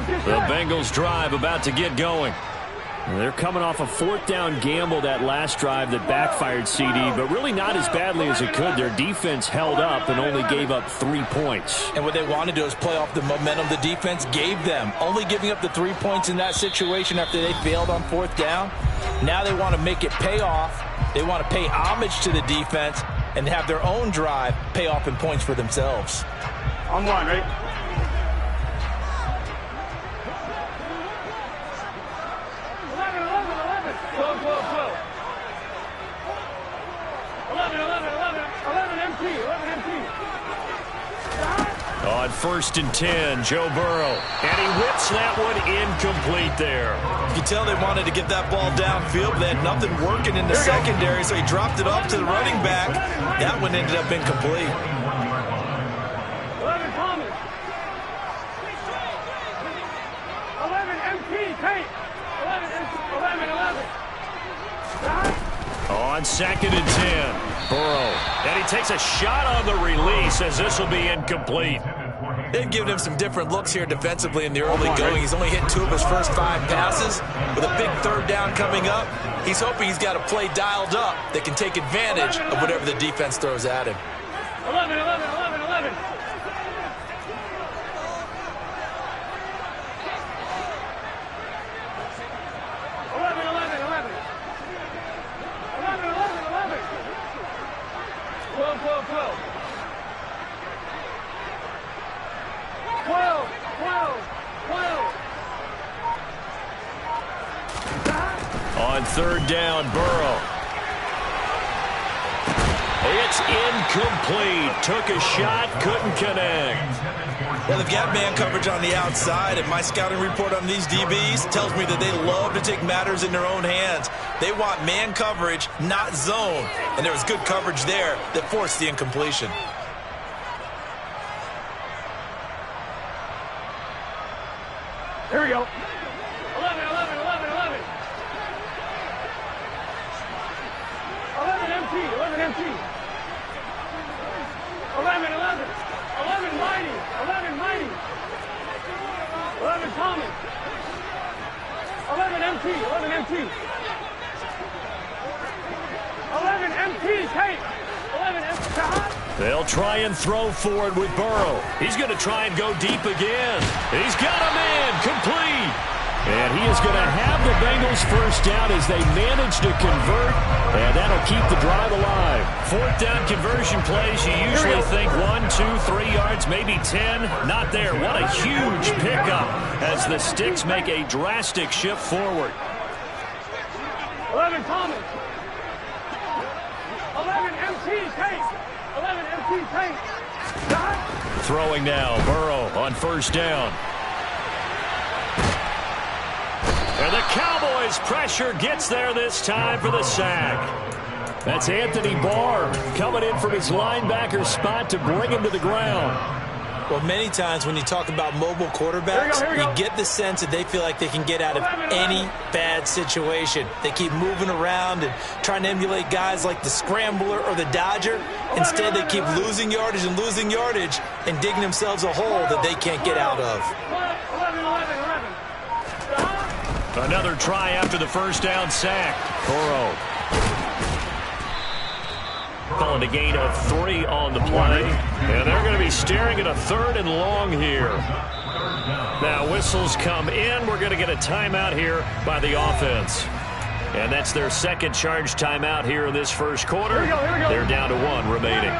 The Bengals drive about to get going. They're coming off a 4th down gamble that last drive that backfired, CD, but really not as badly as it could. Their defense held up and only gave up 3 points. And what they want to do is play off the momentum the defense gave them. Only giving up the 3 points in that situation after they failed on 4th down. Now they want to make it pay off. They want to pay homage to the defense and have their own drive pay off in points for themselves. On one, right? On 1st and 10, Joe Burrow. And he whips that one incomplete there. You can tell they wanted to get that ball downfield, but they had nothing working in the secondary, so he dropped it off to the running back. That one ended up incomplete. 11 Thomas. 11 MP, Tate. 11. On 2nd and 10, Burrow. And he takes a shot on the release as this will be incomplete. They've given him some different looks here defensively in the early going. He's only hit 2 of his first 5 passes. With a big 3rd down coming up, he's hoping he's got a play dialed up that can take advantage of whatever the defense throws at him. 11, 11, 11, 11. 3rd down, Burrow. It's incomplete. Took a shot, couldn't connect. Well, they've got man coverage on the outside, and my scouting report on these DBs tells me that they love to take matters in their own hands. They want man coverage, not zone. And there was good coverage there that forced the incompletion. Here we go. 11, 11, 11, 11. 11 MT, 11 MT. 11, 11. 11 Mighty, 11 Mighty. 11 Thomas. 11 MT, 11 MT. 11 MT, Tate. 11 MT. They'll try and throw forward with Burrow. He's going to try and go deep again. He's got a man complete. And he is going to have the Bengals first down as they manage to convert. And that'll keep the drive alive. 4th down conversion plays, you usually think 1, 2, 3 yards, maybe 10. Not there. What a huge pickup as the Sticks make a drastic shift forward. 11 Thomas. 11 MT Tate. 11 MT Tate. Throwing now, Burrow on 1st down. And the Cowboys' pressure gets there this time for the sack. That's Anthony Barr coming in from his linebacker spot to bring him to the ground. Well, many times when you talk about mobile quarterbacks, you get the sense that they feel like they can get out of any bad situation. They keep moving around and trying to emulate guys like the Scrambler or the Dodger. Instead, they keep losing yardage and digging themselves a hole that they can't get out of. 11, 11, 11. Another try after the 1st down sack. Burrow calling a gain of 3 on the play. And they're going to be staring at a 3rd and long here. Now whistles come in. We're going to get a timeout here by the offense. And that's their 2nd charge timeout here in this 1st quarter. They're down to 1 remaining.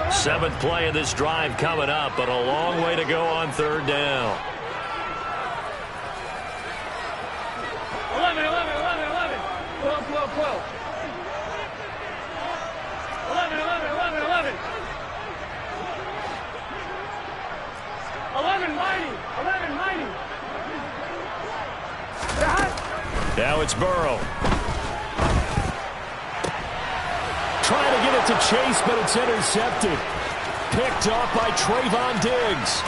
7th play of this drive coming up, but a long way to go on 3rd down. 11, 11, 11, 11. 12, 12, 12. 11, 11, 11, 11. 11 Mighty. 11 Mighty. Now it's Burrow. Trying to get it to Chase, but it's intercepted. Picked off by Trayvon Diggs.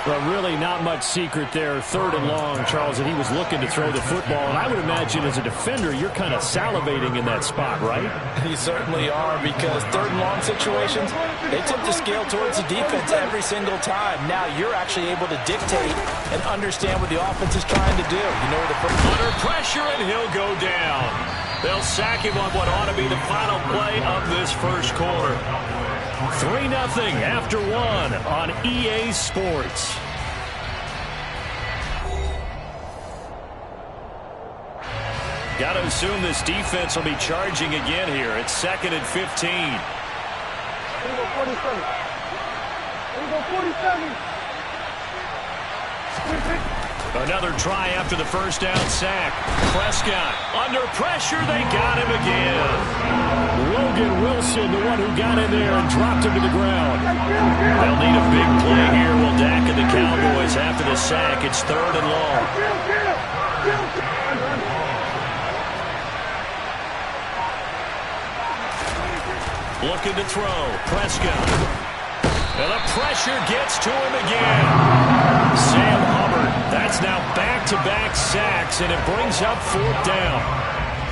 Well, really not much secret there. 3rd and long, Charles, and he was looking to throw the football. And I would imagine as a defender, you're kind of salivating in that spot, right? You certainly are, because 3rd and long situations, they tip the scale towards the defense every single time. Now you're actually able to dictate and understand what the offense is trying to do. You know where the under pressure, and he'll go down. They'll sack him on what ought to be the final play of this first quarter. 3-0 after 1 on EA Sports. Got to assume this defense will be charging again here. It's 2nd and 15. Here we go, 47. Here we go, 47. Another try after the first down sack. Prescott under pressure. They got him again. Logan Wilson, the one who got in there and dropped him to the ground. They'll need a big play here. Will Dak and the Cowboys after the sack. It's 3rd and long. Looking to throw. Prescott. And the pressure gets to him again. Sam Hubbard. That's now back-to-back sacks, and it brings up 4th down.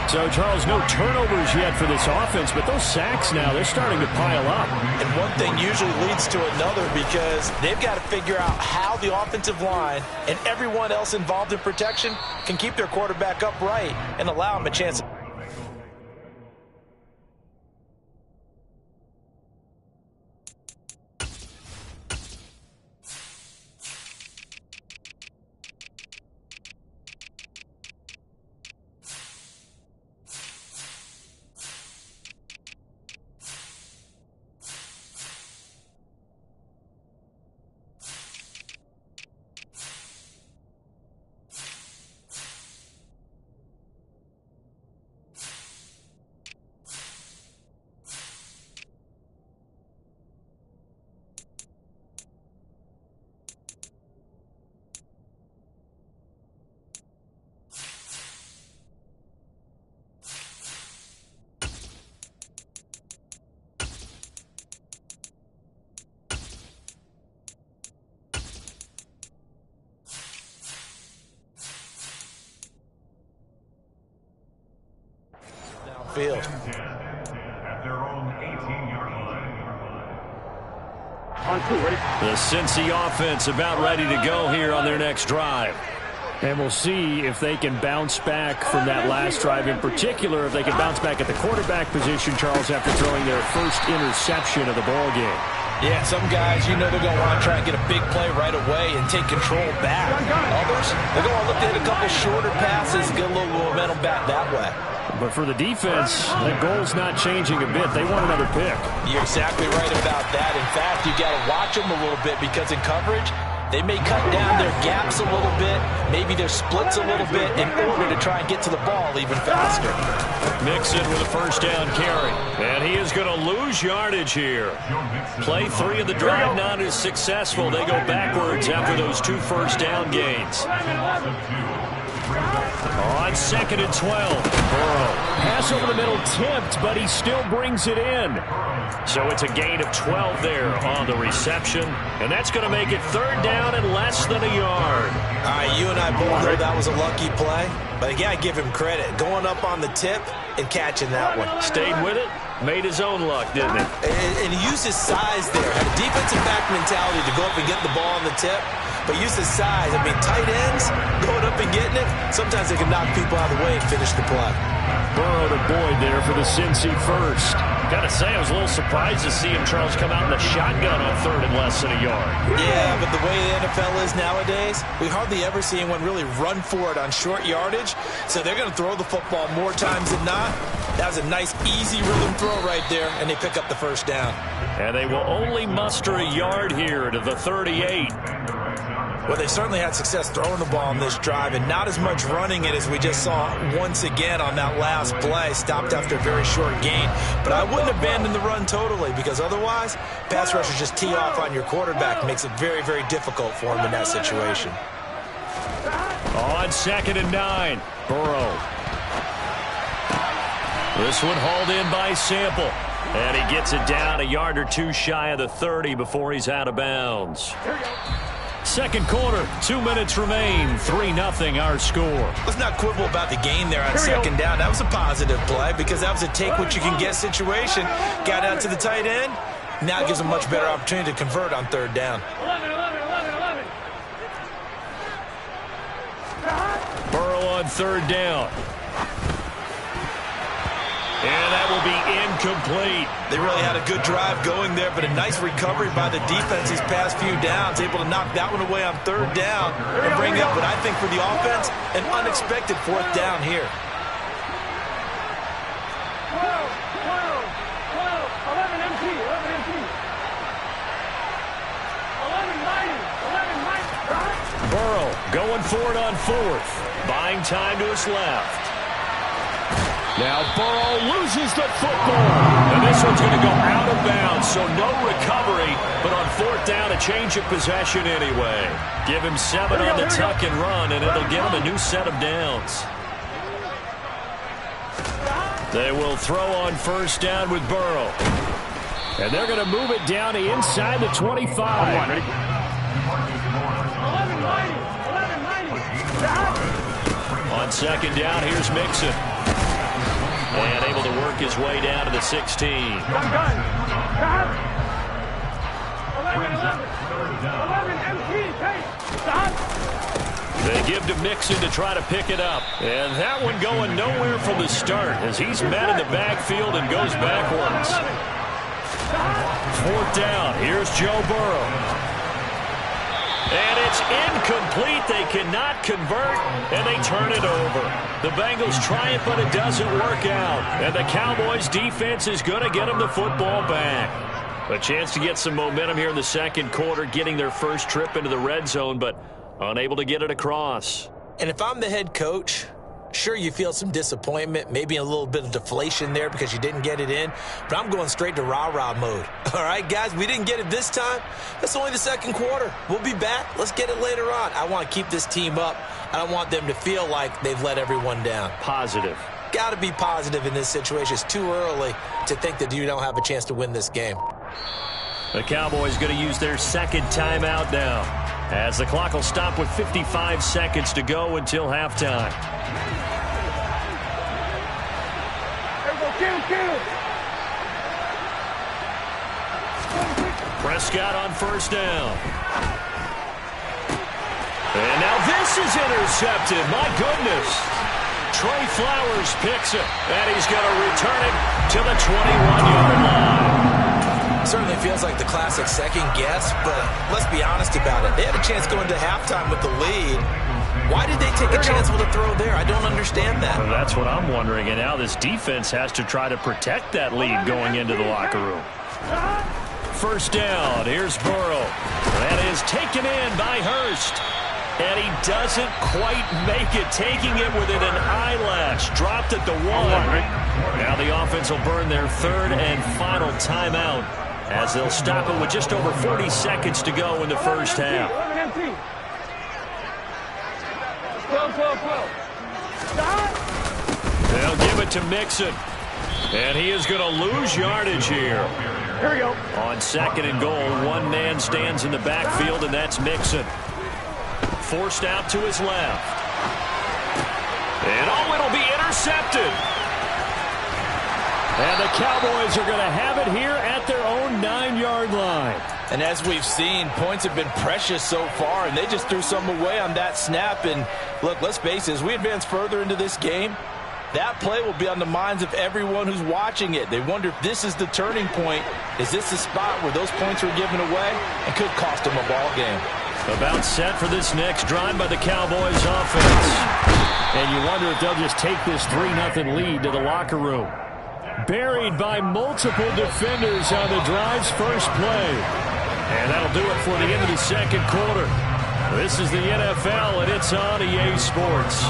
So, Charles, no turnovers yet for this offense, but those sacks now, they're starting to pile up. And one thing usually leads to another, because they've got to figure out how the offensive line and everyone else involved in protection can keep their quarterback upright and allow him a chance. Field. At their own 18-yard line. The Cincy offense about ready to go here on their next drive. And we'll see if they can bounce back from that last drive. In particular, if they can bounce back at the quarterback position, Charles, after throwing their first interception of the ball game. Yeah, some guys, you know, they're going to want to try and get a big play right away and take control back. Others, they're going to look to hit a couple shorter passes and get a little momentum back that way. But for the defense, that goal's not changing a bit. They want another pick. You're exactly right about that. In fact, you got to watch them a little bit, because in coverage, they may cut down their gaps a little bit, maybe their splits a little bit, in order to try and get to the ball even faster. Mixon with a first down carry. And he is going to lose yardage here. Play 3 of the drive not as successful. They go backwards after those 2 first down gains. On 2nd and 12, Burrow. Pass over the middle tipped, but he still brings it in. So it's a gain of 12 there on the reception. And that's going to make it 3rd down and less than a yard. All right, you and I both know that was a lucky play. But again, I give him credit. Going up on the tip and catching that one. Stayed with it. Made his own luck, didn't he? And he used his size there. Had a defensive back mentality to go up and get the ball on the tip. But use his size. I mean, tight ends going up and getting it, sometimes they can knock people out of the way and finish the play. Burrow to Boyd there for the Cincy first. Got to say, I was a little surprised to see him, Charles, come out in the shotgun on 3rd and less than a yard. Yeah, but the way the NFL is nowadays, we hardly ever see anyone really run for it on short yardage. So they're going to throw the football more times than not. That was a nice, easy rhythm throw right there, and they pick up the first down. And they will only muster a yard here to the 38. Well, they certainly had success throwing the ball on this drive, and not as much running it as we just saw once again on that last play. Stopped after a very short gain. But I wouldn't abandon the run totally, because otherwise, pass rushers just tee off on your quarterback. Makes it very, very difficult for him in that situation. On 2nd and 9, Burrow. This one hauled in by Sample. And he gets it down a yard or 2 shy of the 30 before he's out of bounds. Second quarter, 2 minutes remain. 3-0 our score. Let's not quibble about the gain there on second down. That was a positive play because that was a take-what-you-can-get situation. Got out to the tight end. Now it gives them a much better opportunity to convert on third down. 11. Burrow on third down. And that will be incomplete. They really had a good drive going there, but a nice recovery by the defense these past few downs, able to knock that one away on third down and bring up what I think for the offense, an unexpected fourth down here. 12, 11 MT. 11 90. Burrow going for it on fourth. Buying time to his left. Now Burrow loses the football. And this one's going to go out of bounds, so no recovery. But on fourth down, a change of possession anyway. Give him 7 on the tuck and run, and it'll get him a new set of downs. They will throw on first down with Burrow. And they're going to move it down to inside the 25. 11 90. On second down, here's Mixon. And able to work his way down to the 16. 11 MT. They give to Mixon to try to pick it up. And that one going nowhere from the start as he's met in the backfield and goes backwards. Fourth down. Here's Joe Burrow. And it's incomplete. They cannot convert, and they turn it over. The Bengals try it, but it doesn't work out. And the Cowboys' defense is going to get them the football back. A chance to get some momentum here in the second quarter, getting their first trip into the red zone, but unable to get it across. And if I'm the head coach, sure, you feel some disappointment, maybe a little bit of deflation there because you didn't get it in, but I'm going straight to rah-rah mode. All right, guys, we didn't get it this time. That's only the second quarter. We'll be back. Let's get it later on. I want to keep this team up. I don't want them to feel like they've let everyone down. Positive. Got to be positive in this situation. It's too early to think that you don't have a chance to win this game. The Cowboys going to use their second timeout now, as the clock will stop with 55 seconds to go until halftime. Prescott on first down. And now this is intercepted. My goodness. Trey Flowers picks it, and he's going to return it to the 21-yard line. Certainly feels like the classic second guess, but let's be honest about it. They had a chance going to halftime with the lead. Why did they take a chance with a throw there? I don't understand that. Well, that's what I'm wondering, and now this defense has to try to protect that lead going into the locker room. First down, here's Burrow. That is taken in by Hurst. And he doesn't quite make it, taking it within an eyelash. Dropped at the 1. Now the offense will burn their third and final timeout as they'll stop it with just over 40 seconds to go in the first half. 12. They'll give it to Mixon. And he is going to lose yardage here. Here we go. On second and goal, one man stands in the backfield, and that's Mixon. Forced out to his left. And oh, it'll be intercepted. And the Cowboys are going to have it here at their own 9-yard line. And as we've seen, points have been precious so far, and they just threw some away on that snap. And look, let's face it, as we advance further into this game, that play will be on the minds of everyone who's watching it. They wonder if this is the turning point. Is this the spot where those points were given away and could cost them a ball game? About set for this next drive by the Cowboys offense. And you wonder if they'll just take this 3-0 lead to the locker room. Buried by multiple defenders on the drive's first play. And that'll do it for the end of the second quarter. This is the NFL, and it's on EA Sports.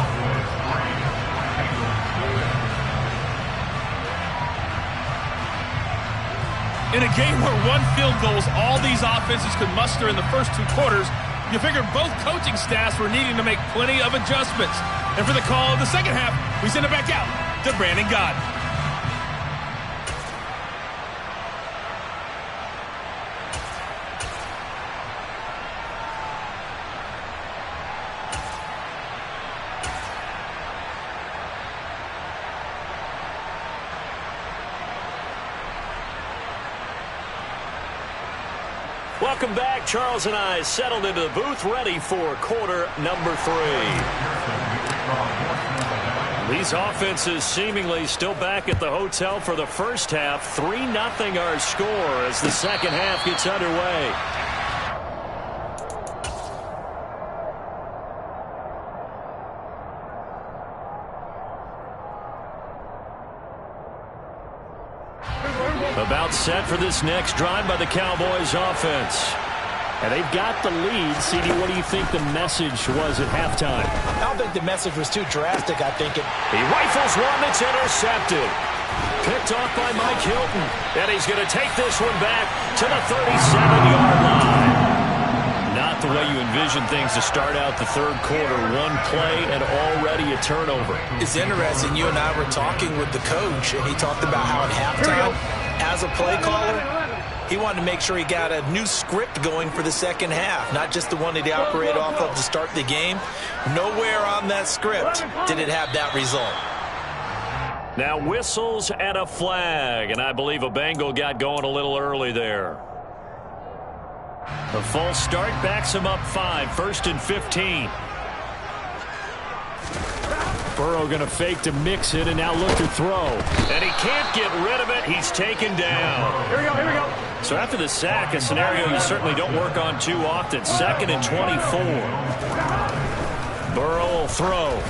In a game where one field goal is all these offenses could muster in the first 2 quarters, you figure both coaching staffs were needing to make plenty of adjustments. And for the call of the second half, we send it back out to Brandon Gaudin. Welcome back. Charles and I settled into the booth, ready for quarter number 3. These offenses seemingly still back at the hotel for the first half. 3-0 our score as the second half gets underway. About set for this next drive by the Cowboys offense. And they've got the lead. CD, what do you think the message was at halftime? I don't think the message was too drastic. I think he rifles one that's intercepted. Picked off by Mike Hilton. And he's going to take this one back to the 37-yard line. Not the way you envision things to start out the third quarter. One play and already a turnover. It's interesting. You and I were talking with the coach, and he talked about how at halftime, as a play caller, he wanted to make sure he got a new script going for the second half, not just the one that he operated off of to start the game. Nowhere on that script did it have that result. Now whistles and a flag, and I believe a Bengal got going a little early there. The false start backs him up 5, 1st and 15. Burrow going to fake to mix it and now look to throw. And he can't get rid of it. He's taken down. Here we go, here we go. So after the sack, a scenario you certainly don't work on too often. 2nd and 24. Burrow will throw.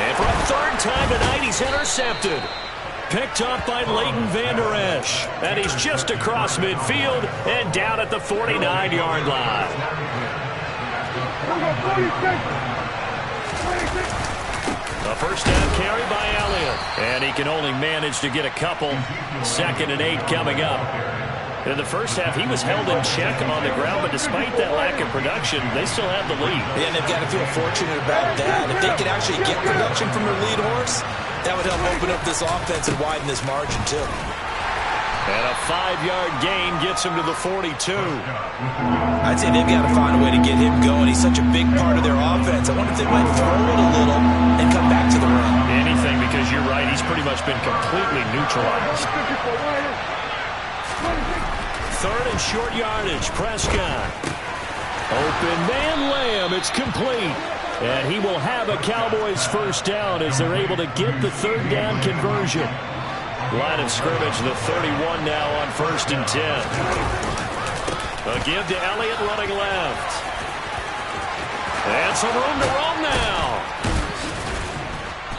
And for a third time tonight, he's intercepted. Picked up by Leighton Vander Esch. And he's just across midfield and down at the 49-yard line. A first down carry by Elliott. And he can only manage to get a couple. 2nd and 8 coming up. In the first half, he was held in check on the ground, but despite that lack of production, they still have the lead. Yeah, and they've got to feel fortunate about that. If they can actually get production from their lead horse, that would help open up this offense and widen this margin, too. And a 5-yard gain gets him to the 42. I'd say they've got to find a way to get him going. He's such a big part of their offense. I wonder if they might throw it a little and come back to the run. Anything, because you're right. He's pretty much been completely neutralized. 3rd and short yardage. Prescott. Open man Lamb. It's complete. And he will have a Cowboys first down as they're able to get the third down conversion. Line of scrimmage, the 31 now on 1st and 10. A give to Elliott running left. And some room to roam now.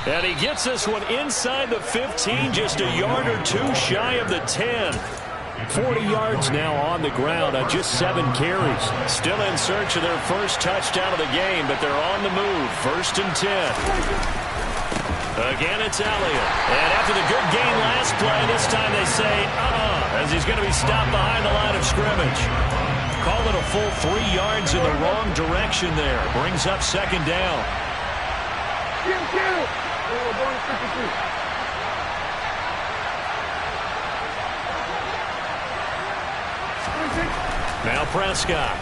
And he gets this one inside the 15, just a yard or two shy of the 10. 40 yards now on the ground on just 7 carries. Still in search of their first touchdown of the game, but they're on the move. 1st and 10. Again, it's Elliott. And after the good gain last play, this time they say, as he's going to be stopped behind the line of scrimmage. Call it a full 3 yards in the wrong direction there. Brings up 2nd down. Now Prescott.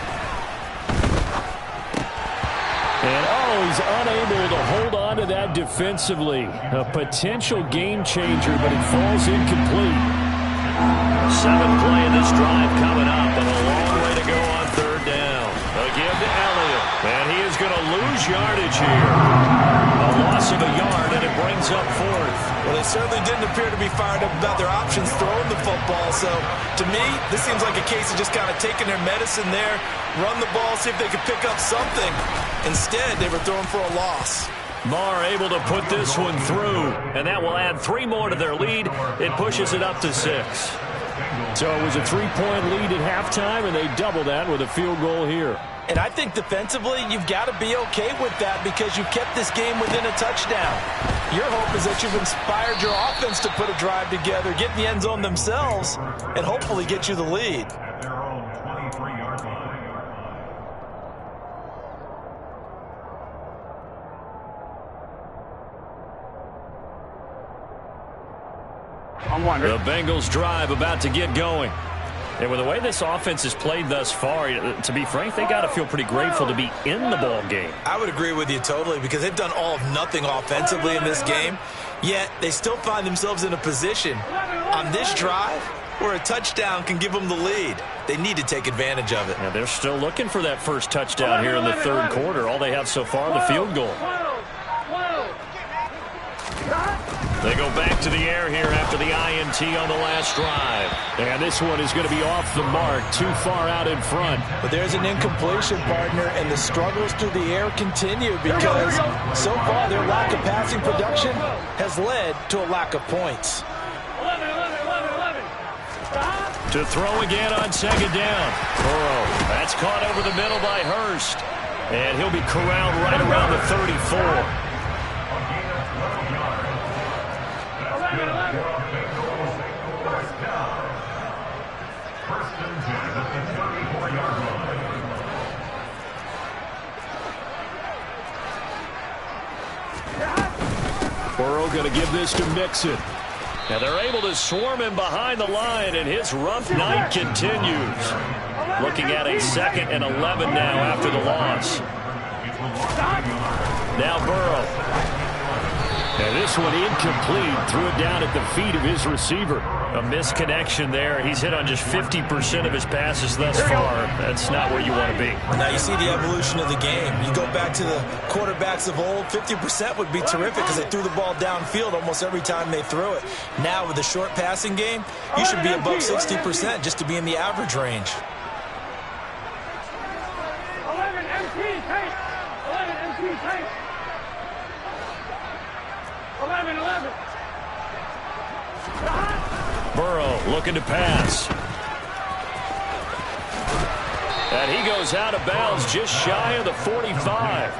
And he's unable to hold on to that defensively. A potential game changer, but it falls incomplete. 7th play in this drive coming up, and a long way to go on 3rd down. A give to Elliott, and he is going to lose yardage here. A loss of a yard, and it brings up 4th. Well, they certainly didn't appear to be fired up about their options throwing the football. So, to me, this seems like a case of just kind of taking their medicine there, run the ball, see if they could pick up something. Instead, they were throwing for a loss. Marr able to put this one through, and that will add 3 more to their lead. It pushes it up to 6. So it was a 3-point lead at halftime, and they double that with a field goal here. And I think defensively, you've got to be okay with that because you've kept this game within a touchdown. Your hope is that you've inspired your offense to put a drive together, get in the end zone themselves, and hopefully get you the lead. At their own 23-yard line. The Bengals drive about to get going. And with the way this offense has played thus far, to be frank, they got to feel pretty grateful to be in the ball game. I would agree with you totally because they've done all of nothing offensively in this game, yet they still find themselves in a position on this drive where a touchdown can give them the lead. They need to take advantage of it. Yeah, they're still looking for that first touchdown here in the third quarter. All they have so far, the field goal. They go back to the air here after the INT on the last drive. And this one is going to be off the mark, too far out in front. But there's an incompletion, partner, and the struggles through the air continue because so far their lack of passing production has led to a lack of points. 11. To throw again on second down. Burrow, that's caught over the middle by Hurst. And he'll be corralled right around the 34. Burrow going to give this to Mixon. Now they're able to swarm him behind the line, and his rough night continues. Looking at a 2nd and 11 now after the loss. Now Burrow. And this one incomplete. Threw it down at the feet of his receiver. A misconnection there. He's hit on just 50% of his passes thus far. That's not where you want to be. Now you see the evolution of the game. You go back to the quarterbacks of old, 50% would be terrific because they threw the ball downfield almost every time they threw it. Now with the short passing game, you should be above 60% just to be in the average range. 11 MT tape. 11 MT tape. 11. Burrow looking to pass. And he goes out of bounds just shy of the 45.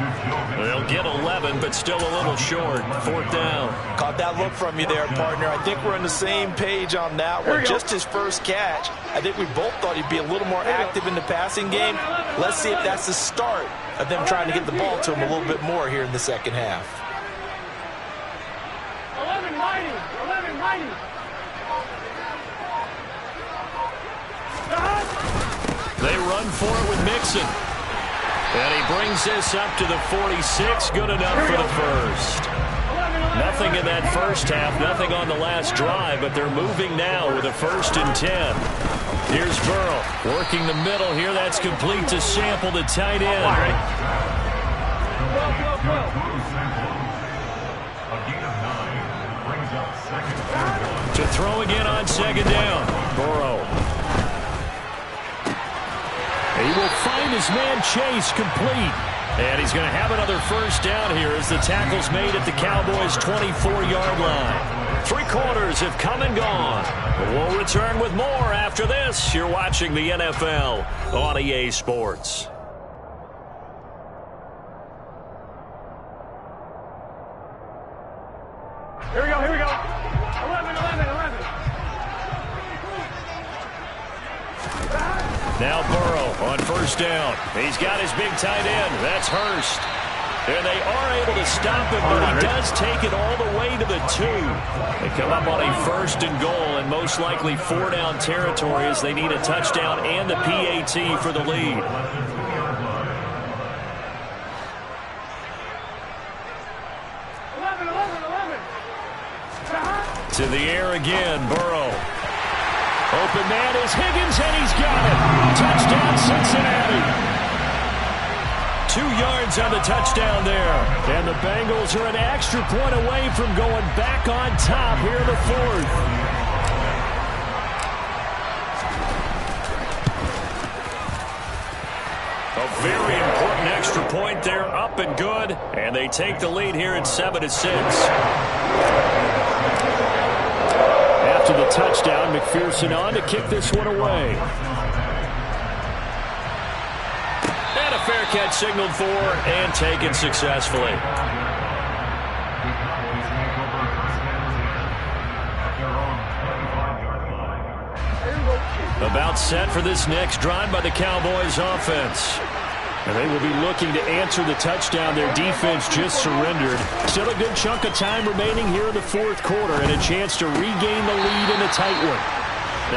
They'll get 11, but still a little short. 4th down. Caught that look from you there, partner. I think we're on the same page on that one. Just his first catch. I think we both thought he'd be a little more active in the passing game. Let's see if that's the start of them trying to get the ball to him a little bit more here in the second half. 11 mighty. They run for it with Mixon. And he brings this up to the 46. Good enough for the first. Nothing in that first half, nothing on the last drive, but they're moving now with a 1st and 10. Here's Burrow working the middle here. That's complete to Sample, the tight end. To throw again on second down. Burrow. He will find his man Chase complete. And he's going to have another first down here as the tackle's made at the Cowboys' 24-yard line. 3 quarters have come and gone. We'll return with more after this. You're watching the NFL on EA Sports. Here we go. 11. Now Burrow on first down. He's got his big tight end. That's Hurst. And they are able to stop him, but he does take it all the way to the 2. They come up on a 1st and goal, and most likely 4-down territory as they need a touchdown and the PAT for the lead. 11. To the air again, Burrow. Open man is Higgins, and he's got it. Touchdown, Cincinnati. 2 yards on the touchdown there. And the Bengals are an extra point away from going back on top here in the 4th. A very important extra point there, up and good. And they take the lead here at 7-6. After the touchdown, McPherson on to kick this one away. And a fair catch signaled for and taken successfully. About set for this next drive by the Cowboys offense. And they will be looking to answer the touchdown their defense just surrendered. Still a good chunk of time remaining here in the 4th quarter and a chance to regain the lead in a tight one.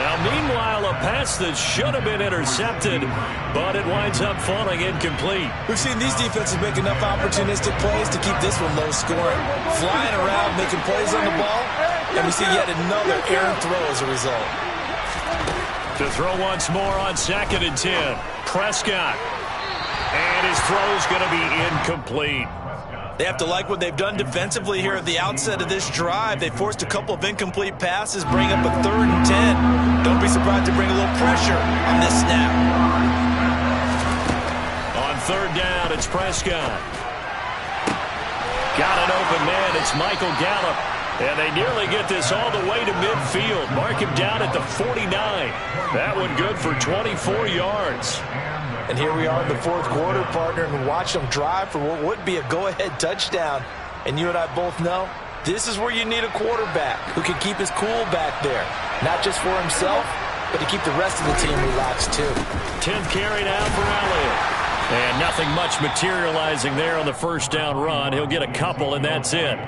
Now, meanwhile, a pass that should have been intercepted, but it winds up falling incomplete. We've seen these defenses make enough opportunistic plays to keep this one low scoring. Flying around, making plays on the ball, and we see yet another errant throw as a result. To throw once more on 2nd and 10. Prescott. And his throw's going to be incomplete. They have to like what they've done defensively here at the outset of this drive. They forced a couple of incomplete passes, bring up a 3rd and 10. Don't be surprised to bring a little pressure on this snap. On 3rd down, it's Prescott. Got an open man. It's Michael Gallup. And they nearly get this all the way to midfield. Mark him down at the 49. That one good for 24 yards. And here we are in the 4th quarter, partner, and watch them drive for what would be a go-ahead touchdown. And you and I both know this is where you need a quarterback who can keep his cool back there. Not just for himself, but to keep the rest of the team relaxed too. 10th carry now for Elliott. And nothing much materializing there on the 1st down run. He'll get a couple, and that's it.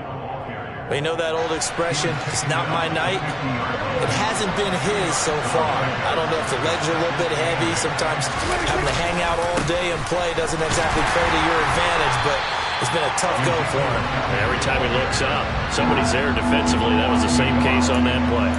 We know that old expression, it's not my night. It hasn't been his so far. I don't know if the legs are a little bit heavy. Sometimes having to hang out all day and play doesn't exactly play to your advantage, but it's been a tough go for him. Every time he looks up, somebody's there defensively. That was the same case on that play.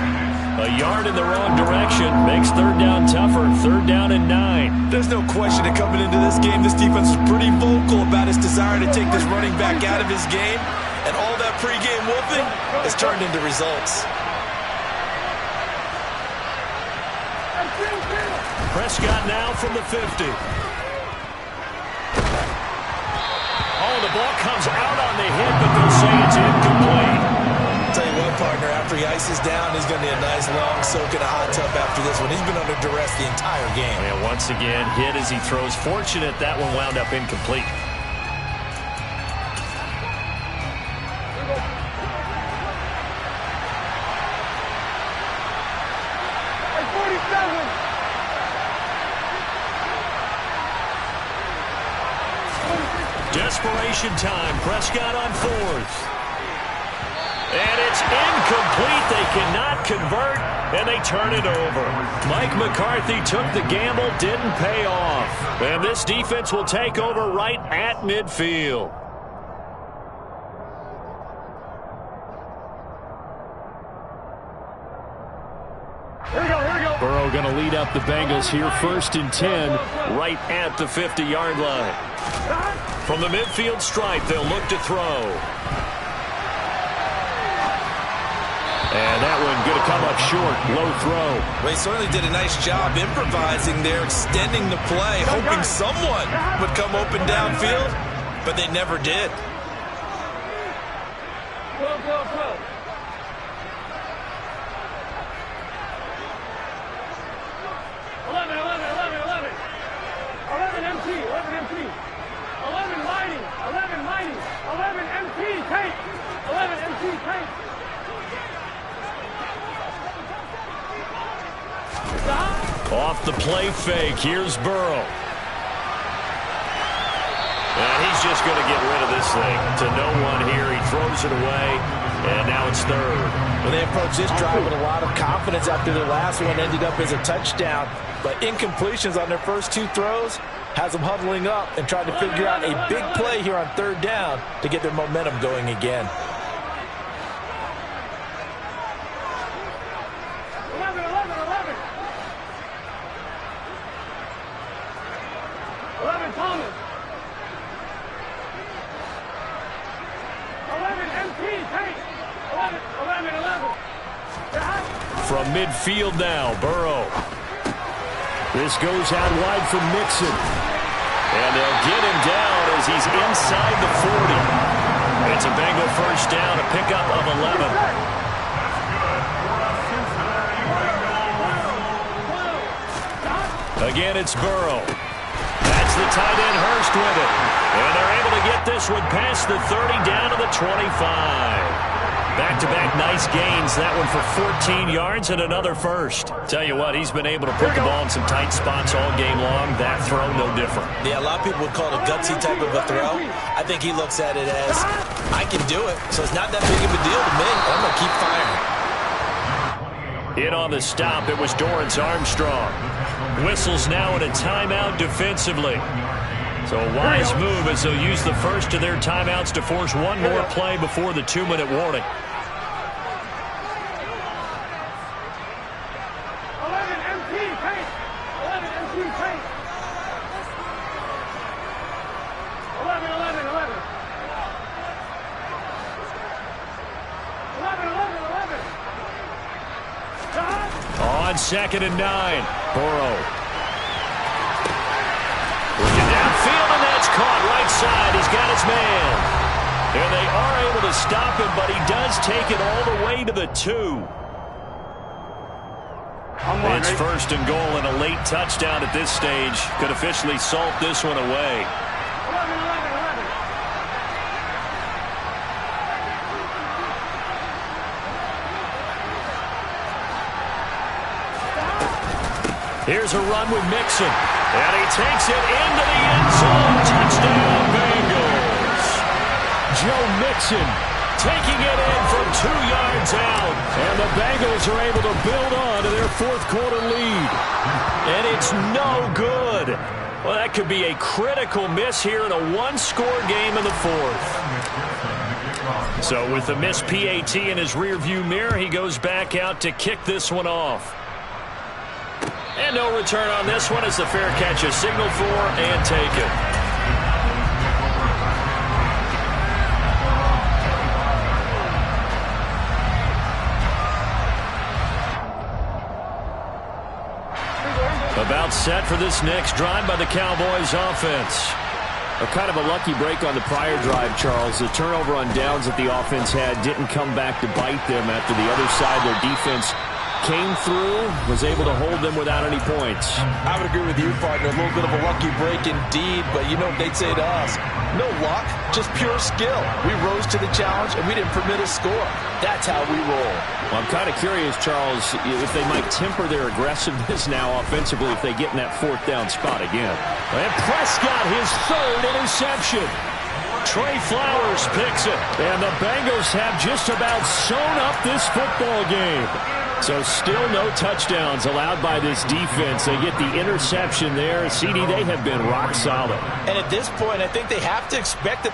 A yard in the wrong direction makes 3rd down tougher. 3rd down and 9. There's no question that coming into this game, this defense is pretty vocal about its desire to take this running back out of his game. And all that pregame wolfing has turned into results. Prescott now from the 50. Oh, the ball comes out on the hit, but they'll say it's incomplete. I'll tell you what, partner, after he ices down, he's going to need a nice long soak in a hot tub after this one. He's been under duress the entire game. And once again, hit as he throws. Fortunate that one wound up incomplete. Desperation time. Prescott on 4th. And it's incomplete. They cannot convert, and they turn it over. Mike McCarthy took the gamble, didn't pay off. And this defense will take over right at midfield. Here we go. Burrow going to lead up the Bengals here, 1st and 10, right at the 50-yard line. From the midfield stripe, they'll look to throw. And that one going to come up short, low throw. Well, he certainly did a nice job improvising there, extending the play, hoping someone would come open downfield, but they never did. 12. 11 MT. 11 mighty. 11 MT tank. 11 MT tank. Off the play fake, here's Burrow. And he's just going to get rid of this thing to no one here. He throws it away, and now it's 3rd. Well, they approached this drive with a lot of confidence after their last one ended up as a touchdown. But incompletions on their first 2 throws has them huddling up and trying to figure out a big play here on 3rd down to get their momentum going again. 11 Thomas. 11 MT tank. 11. From midfield now, Burrow. This goes out wide for Mixon. And they'll get him down as he's inside the 40. It's a Bengal 1st down, a pickup of 11. Again, it's Burrow. That's the tight end, Hurst, with it. And they're able to get this one past the 30 down to the 25. Back-to-back nice gains. That one for 14 yards and another first. Tell you what, he's been able to put the ball in some tight spots all game long. That throw, no different. Yeah, a lot of people would call it a gutsy type of a throw. I think he looks at it as, I can do it, so it's not that big of a deal to me. I'm going to keep firing. In on the stop, it was Dorrance Armstrong. Whistles now in a timeout defensively. So a wise move as they'll use the first of their timeouts to force one more play before the 2-minute warning. 11 MT On 2nd and 9, Burrow. Looking downfield, and that's caught right side. He's got his man. And they are able to stop him, but he does take it all the way to the 2. It's 1st and goal, and a late touchdown at this stage could officially salt this one away. Here's a run with Mixon, and he takes it into the end zone. Touchdown, Bengals. Joe Mixon taking it in from 2 yards out, and the Bengals are able to build on to their 4th quarter lead. And it's no good. Well, that could be a critical miss here in a one-score game in the 4th. So with the missed PAT in his rearview mirror, he goes back out to kick this one off. And no return on this one as the fair catch is signaled for and taken. About set for this next drive by the Cowboys offense. A kind of a lucky break on the prior drive, Charles. The turnover on downs that the offense had didn't come back to bite them after the other side. Their defense came through, was able to hold them without any points. I would agree with you, partner. A little bit of a lucky break indeed, but you know what they'd say to us? No luck, just pure skill. We rose to the challenge, and we didn't permit a score. That's how we roll. Well, I'm kind of curious, Charles, if they might temper their aggressiveness now offensively if they get in that 4th down spot again. And Prescott, his 3rd interception. Trey Flowers picks it, and the Bengals have just about sewn up this football game. So still no touchdowns allowed by this defense. They get the interception there. CD, they have been rock solid. And at this point, I think they have to expect it.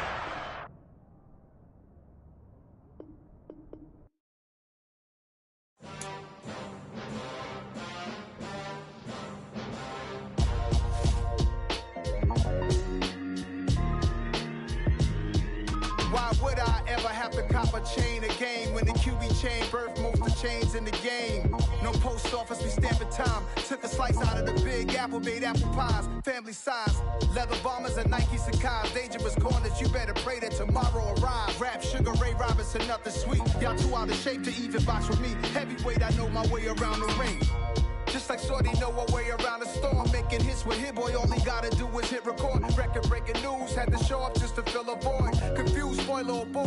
Why would I ever have to cop a chain a game when the QB chain birthed most of chains in the game? No post office, we stamping time. Took a slice out of the Big Apple, made apple pies, family size. Leather bombers and Nike Sacai's. Dangerous corners, you better pray that tomorrow arrives. Rap, Sugar Ray Robinson, nothing sweet. Y'all too out of shape to even box with me. Heavyweight, I know my way around the ring. Just like Shorty know her way around the storm. Making hits with Hit Boy, all he gotta do is hit record. Record breaking news, had to show up just to fill a void. Confused, spoiler, boy.